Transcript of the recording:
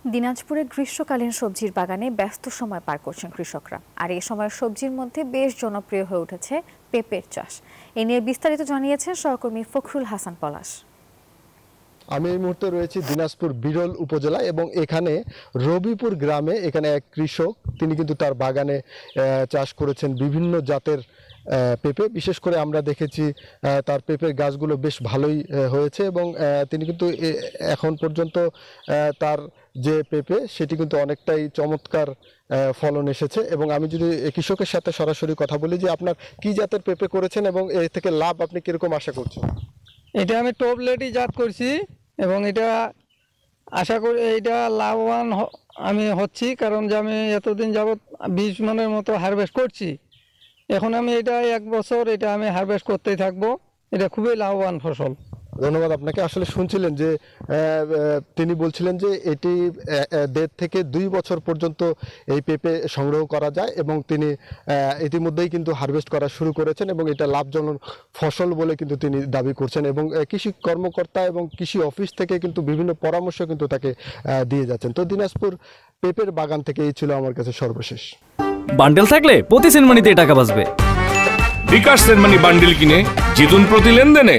দিনাজপুরে গ্রীষ্মকালীন সবজির বাগানে ব্যস্ত সময় পার করছেন কৃষকরা। আর এই সময় সবজির মধ্যে বেশ জনপ্রিয় হয়ে উঠেছে পেঁপের চাষ। এ নিয়ে বিস্তারিত জানিয়েছেন সহকর্মী ফখরুল হাসান পলাশ। আমি এই মুহূর্তে রয়েছি দিনাজপুর বিরল উপজেলা এবং এখানে রবিপুর গ্রামে এখানে এক কৃষক তিনি কিন্তু তার বাগানে চাষ করেছেন বিভিন্ন জাতের পেঁপে। বিশেষ করে আমরা দেখেছি তার পেঁপের গাছগুলো বেশ ভালোই হয়েছে এবং তিনি কিন্তু এখন পর্যন্ত তার যে পেঁপে সেটি কিন্তু অনেকটাই চমৎকার ফলন এসেছে। এবং আমি যদি কৃষকের সাথে সরাসরি কথা বলি যে আপনার কি জাতের পেঁপে করেছেন এবং এ থেকে লাভ আপনি কিরকম আশা করছেন? এটা আমি টপলেটই জাত করছি এবং এটা আশা করি এটা লাভবান আমি হচ্ছি, কারণ যে আমি এতদিন যাবৎ 20 মনের মতো হারভেস্ট করছি। এখন আমি এটা 1 বছর এটা আমি হারভেস্ট করতেই থাকবো। এটা খুবই লাভবান ফসল। ধন্যবাদ আপনাকে। আসলে শুনছিলেন যে তিনি বলছিলেন যে এটি 1.5 থেকে 2 বছর পর্যন্ত এই পেঁপে সংগ্রহ করা যায় এবং তিনি ইতিমধ্যেই কিন্তু হারভেস্ট করা শুরু করেছেন এবং এটা লাভজনক ফসল বলে কিন্তু তিনি দাবি করছেন এবং কৃষি কর্মকর্তা এবং কৃষি অফিস থেকে কিন্তু বিভিন্ন পরামর্শ কিন্তু তাকে দিয়ে যাচ্ছেন। তো দিনাজপুর পেঁপের বাগান থেকে এই ছিল আমার কাছে সর্বশেষ। বান্ডেল থাকলে প্রতি সেনমানিতে টাকা বাঁচবে। বিকাশ সেনমানি বান্ডেল কিনে জিতুন প্রতি লেনদেনে।